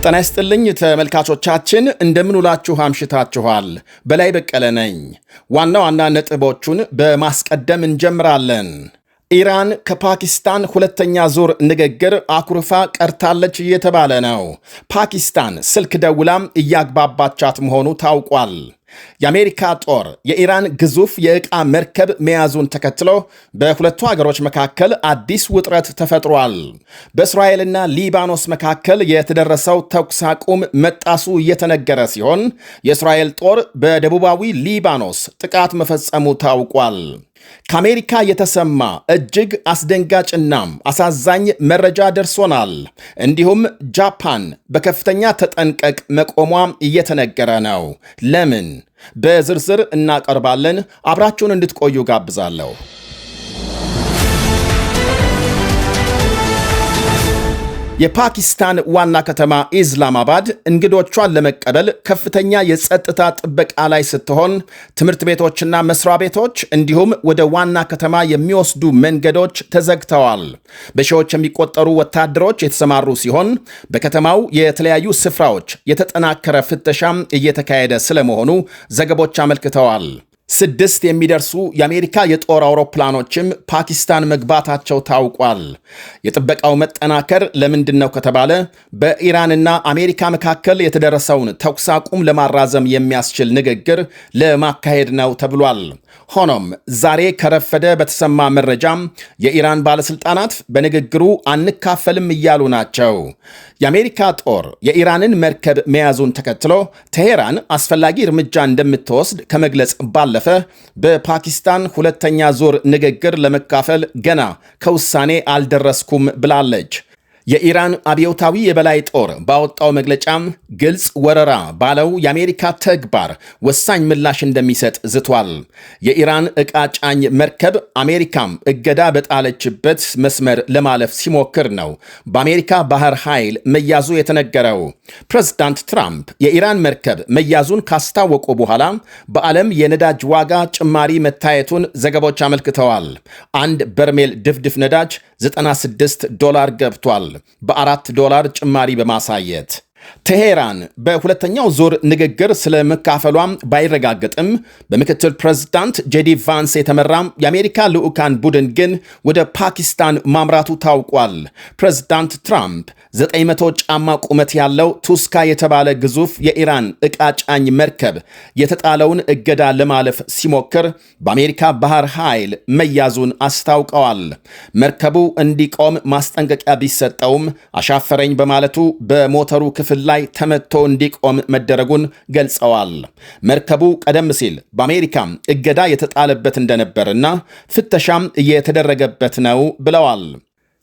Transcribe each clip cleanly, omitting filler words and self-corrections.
ጤና ይስጥልኝ ተመልካቾቻችን፣ እንደምንውላችሁ አምሽታችኋል። በላይ በቀለ ነኝ። ዋና ዋና ነጥቦቹን በማስቀደም እንጀምራለን። ኢራን ከፓኪስታን ሁለተኛ ዙር ንግግር አኩርፋ ቀርታለች እየተባለ ነው። ፓኪስታን ስልክ ደውላም እያግባባቻት መሆኑ ታውቋል። የአሜሪካ ጦር የኢራን ግዙፍ የዕቃ መርከብ መያዙን ተከትሎ በሁለቱ አገሮች መካከል አዲስ ውጥረት ተፈጥሯል። በእስራኤልና ሊባኖስ መካከል የተደረሰው ተኩስ አቁም መጣሱ እየተነገረ ሲሆን የእስራኤል ጦር በደቡባዊ ሊባኖስ ጥቃት መፈጸሙ ታውቋል። ከአሜሪካ የተሰማ እጅግ አስደንጋጭናም አሳዛኝ መረጃ ደርሶናል። እንዲሁም ጃፓን በከፍተኛ ተጠንቀቅ መቆሟ እየተነገረ ነው። ለምን? በዝርዝር እናቀርባለን። አብራችሁን እንድትቆዩ ጋብዛለሁ። የፓኪስታን ዋና ከተማ ኢስላማባድ እንግዶቿን ለመቀበል ከፍተኛ የጸጥታ ጥበቃ ላይ ስትሆን ትምህርት ቤቶችና መስሪያ ቤቶች እንዲሁም ወደ ዋና ከተማ የሚወስዱ መንገዶች ተዘግተዋል። በሺዎች የሚቆጠሩ ወታደሮች የተሰማሩ ሲሆን በከተማው የተለያዩ ስፍራዎች የተጠናከረ ፍተሻም እየተካሄደ ስለመሆኑ ዘገቦች አመልክተዋል። 6 የሚደርሱ የአሜሪካ የጦር አውሮፕላኖችም ፓኪስታን መግባታቸው ታውቋል። የጥበቃው መጠናከር ለምንድን ነው ከተባለ በኢራንና አሜሪካ መካከል የተደረሰውን ተኩስ አቁም ለማራዘም የሚያስችል ንግግር ለማካሄድ ነው ተብሏል። ሆኖም ዛሬ ከረፈደ በተሰማ መረጃም የኢራን ባለስልጣናት በንግግሩ አንካፈልም እያሉ ናቸው። የአሜሪካ ጦር የኢራንን መርከብ መያዙን ተከትሎ ቴሄራን አስፈላጊ እርምጃ እንደምትወስድ ከመግለጽ ባለፈ በፓኪስታን ሁለተኛ ዙር ንግግር ለመካፈል ገና ከውሳኔ አልደረስኩም ብላለች። የኢራን አብዮታዊ የበላይ ጦር ባወጣው መግለጫም ግልጽ ወረራ ባለው የአሜሪካ ተግባር ወሳኝ ምላሽ እንደሚሰጥ ዝቷል። የኢራን ዕቃ ጫኝ መርከብ አሜሪካም እገዳ በጣለችበት መስመር ለማለፍ ሲሞክር ነው በአሜሪካ ባህር ኃይል መያዙ የተነገረው። ፕሬዝዳንት ትራምፕ የኢራን መርከብ መያዙን ካስታወቁ በኋላ በዓለም የነዳጅ ዋጋ ጭማሪ መታየቱን ዘገቦች አመልክተዋል። አንድ በርሜል ድፍድፍ ነዳጅ $96 ገብቷል፣ በ$4 ጭማሪ በማሳየት። ቴሄራን በሁለተኛው ዙር ንግግር ስለ መካፈሏም ባይረጋገጥም በምክትል ፕሬዝዳንት ጄዲ ቫንስ የተመራ የአሜሪካ ልዑካን ቡድን ግን ወደ ፓኪስታን ማምራቱ ታውቋል። ፕሬዝዳንት ትራምፕ 900 ጫማ ቁመት ያለው ቱስካ የተባለ ግዙፍ የኢራን ዕቃ ጫኝ መርከብ የተጣለውን እገዳ ለማለፍ ሲሞክር በአሜሪካ ባህር ኃይል መያዙን አስታውቀዋል። መርከቡ እንዲቆም ማስጠንቀቂያ ቢሰጠውም አሻፈረኝ በማለቱ በሞተሩ ክፍል ላይ ተመቶ እንዲቆም መደረጉን ገልጸዋል። መርከቡ ቀደም ሲል በአሜሪካም እገዳ የተጣለበት እንደነበርና ፍተሻም እየተደረገበት ነው ብለዋል።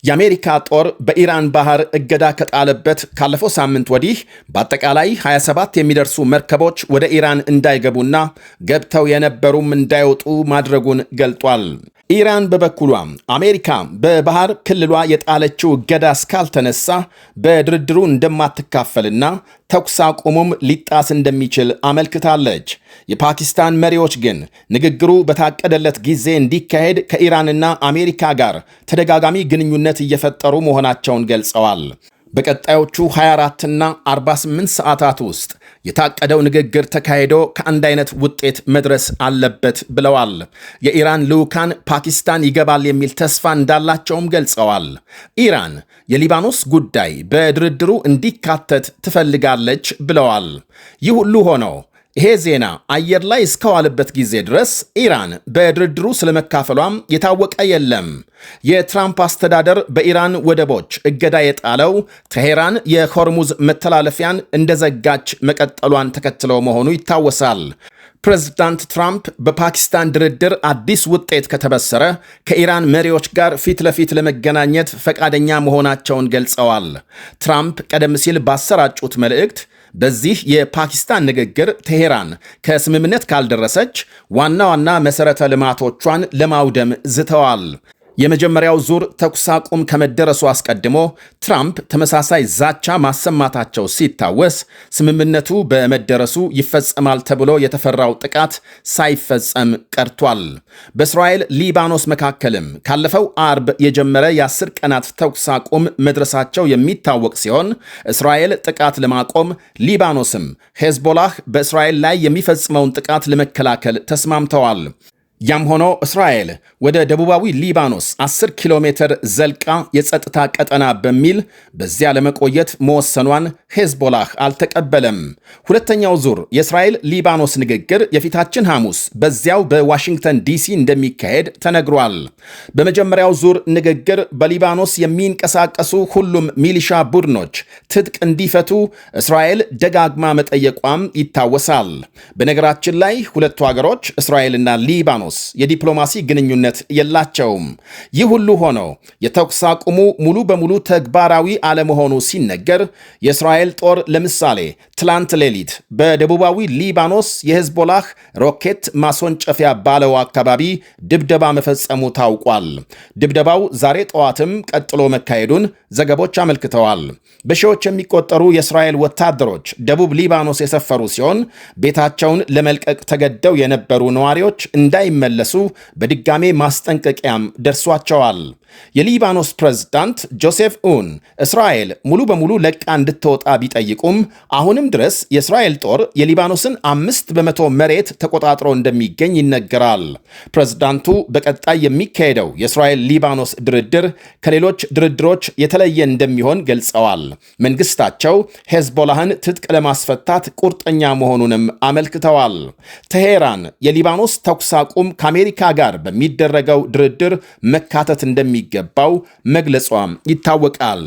የአሜሪካ ጦር በኢራን ባህር እገዳ ከጣለበት ካለፈው ሳምንት ወዲህ በአጠቃላይ 27 የሚደርሱ መርከቦች ወደ ኢራን እንዳይገቡና ገብተው የነበሩም እንዳይወጡ ማድረጉን ገልጧል። ኢራን በበኩሏ አሜሪካ በባህር ክልሏ የጣለችው እገዳ እስካልተነሳ በድርድሩ እንደማትካፈልና ተኩስ አቁሙም ሊጣስ እንደሚችል አመልክታለች። የፓኪስታን መሪዎች ግን ንግግሩ በታቀደለት ጊዜ እንዲካሄድ ከኢራንና አሜሪካ ጋር ተደጋጋሚ ግንኙነት እየፈጠሩ መሆናቸውን ገልጸዋል። በቀጣዮቹ 24ና 48 ሰዓታት ውስጥ የታቀደው ንግግር ተካሂዶ ከአንድ አይነት ውጤት መድረስ አለበት ብለዋል። የኢራን ልዑካን ፓኪስታን ይገባል የሚል ተስፋ እንዳላቸውም ገልጸዋል። ኢራን የሊባኖስ ጉዳይ በድርድሩ እንዲካተት ትፈልጋለች ብለዋል። ይህ ሁሉ ሆኖ ይሄ ዜና አየር ላይ እስከዋለበት ጊዜ ድረስ ኢራን በድርድሩ ስለመካፈሏም የታወቀ የለም። የትራምፕ አስተዳደር በኢራን ወደቦች እገዳ የጣለው ቴሄራን የሆርሙዝ መተላለፊያን እንደዘጋች መቀጠሏን ተከትለው መሆኑ ይታወሳል። ፕሬዝዳንት ትራምፕ በፓኪስታን ድርድር አዲስ ውጤት ከተበሰረ ከኢራን መሪዎች ጋር ፊት ለፊት ለመገናኘት ፈቃደኛ መሆናቸውን ገልጸዋል። ትራምፕ ቀደም ሲል ባሰራጩት መልእክት በዚህ የፓኪስታን ንግግር ቴሄራን ከስምምነት ካልደረሰች ዋና ዋና መሠረተ ልማቶቿን ለማውደም ዝተዋል። የመጀመሪያው ዙር ተኩስ አቁም ከመደረሱ አስቀድሞ ትራምፕ ተመሳሳይ ዛቻ ማሰማታቸው ሲታወስ ስምምነቱ በመደረሱ ይፈጸማል ተብሎ የተፈራው ጥቃት ሳይፈጸም ቀርቷል። በእስራኤል ሊባኖስ መካከልም ካለፈው አርብ የጀመረ የ10 ቀናት ተኩስ አቁም መድረሳቸው የሚታወቅ ሲሆን እስራኤል ጥቃት ለማቆም ሊባኖስም ሄዝቦላህ በእስራኤል ላይ የሚፈጽመውን ጥቃት ለመከላከል ተስማምተዋል። ያም ሆኖ እስራኤል ወደ ደቡባዊ ሊባኖስ 10 ኪሎ ሜትር ዘልቃ የጸጥታ ቀጠና በሚል በዚያ ለመቆየት መወሰኗን ሄዝቦላህ አልተቀበለም። ሁለተኛው ዙር የእስራኤል ሊባኖስ ንግግር የፊታችን ሐሙስ በዚያው በዋሽንግተን ዲሲ እንደሚካሄድ ተነግሯል። በመጀመሪያው ዙር ንግግር በሊባኖስ የሚንቀሳቀሱ ሁሉም ሚሊሻ ቡድኖች ትጥቅ እንዲፈቱ እስራኤል ደጋግማ መጠየቋም ይታወሳል። በነገራችን ላይ ሁለቱ ሀገሮች እስራኤልና ሊባኖስ የዲፕሎማሲ ግንኙነት የላቸውም። ይህ ሁሉ ሆኖ የተኩስ አቁሙ ሙሉ በሙሉ ተግባራዊ አለመሆኑ ሲነገር የእስራኤል ጦር ለምሳሌ ትላንት ሌሊት በደቡባዊ ሊባኖስ የሄዝቦላህ ሮኬት ማስወንጨፊያ ባለው አካባቢ ድብደባ መፈጸሙ ታውቋል። ድብደባው ዛሬ ጠዋትም ቀጥሎ መካሄዱን ዘገቦች አመልክተዋል። በሺዎች የሚቆጠሩ የእስራኤል ወታደሮች ደቡብ ሊባኖስ የሰፈሩ ሲሆን ቤታቸውን ለመልቀቅ ተገደው የነበሩ ነዋሪዎች እንዳይመለሱ በድጋሜ ማስጠንቀቂያም ደርሷቸዋል። የሊባኖስ ፕሬዝዳንት ጆሴፍ ኡን እስራኤል ሙሉ በሙሉ ለቃ እንድትወጣ ቢጠይቁም አሁንም ድረስ የእስራኤል ጦር የሊባኖስን 5% መሬት ተቆጣጥሮ እንደሚገኝ ይነገራል። ፕሬዝዳንቱ በቀጣይ የሚካሄደው የእስራኤል ሊባኖስ ድርድር ከሌሎች ድርድሮች የተለየ እንደሚሆን ገልጸዋል። መንግስታቸው ሄዝቦላህን ትጥቅ ለማስፈታት ቁርጠኛ መሆኑንም አመልክተዋል። ቴሄራን የሊባኖስ ተኩስ አቁም ከአሜሪካ ጋር በሚደረገው ድርድር መካተት እንደሚገባው መግለጿም ይታወቃል።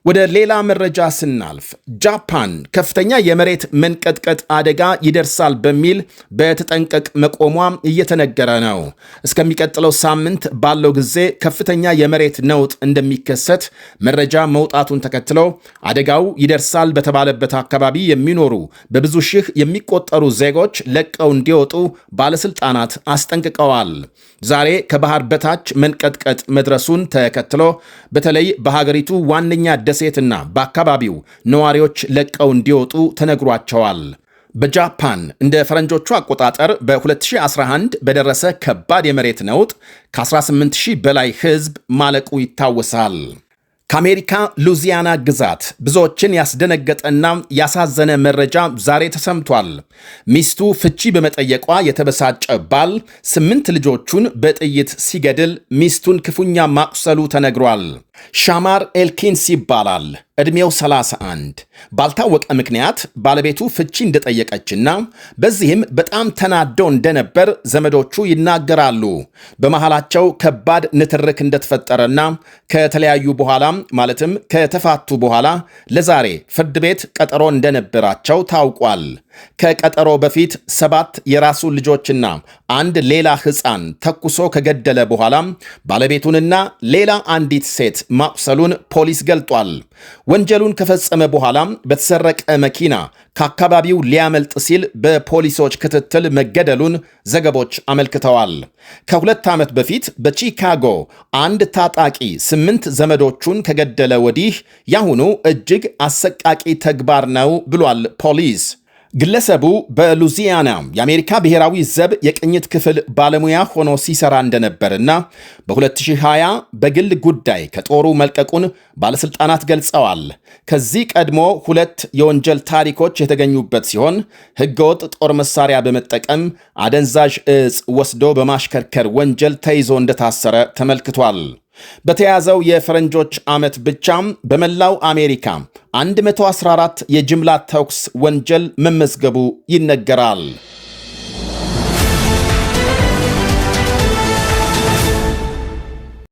ወደ ሌላ መረጃ ስናልፍ ጃፓን ከፍተኛ የመሬት መንቀጥቀጥ አደጋ ይደርሳል በሚል በተጠንቀቅ መቆሟ እየተነገረ ነው። እስከሚቀጥለው ሳምንት ባለው ጊዜ ከፍተኛ የመሬት ነውጥ እንደሚከሰት መረጃ መውጣቱን ተከትሎ አደጋው ይደርሳል በተባለበት አካባቢ የሚኖሩ በብዙ ሺህ የሚቆጠሩ ዜጎች ለቀው እንዲወጡ ባለስልጣናት አስጠንቅቀዋል። ዛሬ ከባህር በታች መንቀጥቀጥ መድረሱን ተከትሎ በተለይ በሀገሪቱ ዋነኛ ደሴትና በአካባቢው ነዋሪዎች ለቀው እንዲወጡ ተነግሯቸዋል። በጃፓን እንደ ፈረንጆቹ አቆጣጠር በ2011 በደረሰ ከባድ የመሬት ነውጥ ከ18,000 በላይ ሕዝብ ማለቁ ይታወሳል። ከአሜሪካ ሉዚያና ግዛት ብዙዎችን ያስደነገጠና ያሳዘነ መረጃ ዛሬ ተሰምቷል። ሚስቱ ፍቺ በመጠየቋ የተበሳጨ ባል 8 ልጆቹን በጥይት ሲገድል ሚስቱን ክፉኛ ማቁሰሉ ተነግሯል። ሻማር ኤልኪንስ ይባላል። ዕድሜው 31 ባልታወቀ ምክንያት ባለቤቱ ፍቺ እንደጠየቀችና በዚህም በጣም ተናዶ እንደነበር ዘመዶቹ ይናገራሉ። በመሃላቸው ከባድ ንትርክ እንደተፈጠረና ከተለያዩ በኋላ ማለትም ከተፋቱ በኋላ ለዛሬ ፍርድ ቤት ቀጠሮ እንደነበራቸው ታውቋል። ከቀጠሮ በፊት 7 የራሱ ልጆችና አንድ ሌላ ሕፃን ተኩሶ ከገደለ በኋላ ባለቤቱንና ሌላ አንዲት ሴት ማቁሰሉን ፖሊስ ገልጧል። ወንጀሉን ከፈጸመ በኋላ በተሰረቀ መኪና ከአካባቢው ሊያመልጥ ሲል በፖሊሶች ክትትል መገደሉን ዘገቦች አመልክተዋል። ከ2 ዓመት በፊት በቺካጎ አንድ ታጣቂ 8 ዘመዶቹን ከገደለ ወዲህ ያሁኑ እጅግ አሰቃቂ ተግባር ነው ብሏል ፖሊስ። ግለሰቡ በሉዚያና የአሜሪካ ብሔራዊ ዘብ የቅኝት ክፍል ባለሙያ ሆኖ ሲሰራ እንደነበርና በ2020 በግል ጉዳይ ከጦሩ መልቀቁን ባለስልጣናት ገልጸዋል። ከዚህ ቀድሞ 2 የወንጀል ታሪኮች የተገኙበት ሲሆን ሕገወጥ ጦር መሳሪያ በመጠቀም አደንዛዥ ዕፅ ወስዶ በማሽከርከር ወንጀል ተይዞ እንደታሰረ ተመልክቷል። በተያዘው የፈረንጆች ዓመት ብቻም በመላው አሜሪካ 114 የጅምላ ተኩስ ወንጀል መመዝገቡ ይነገራል።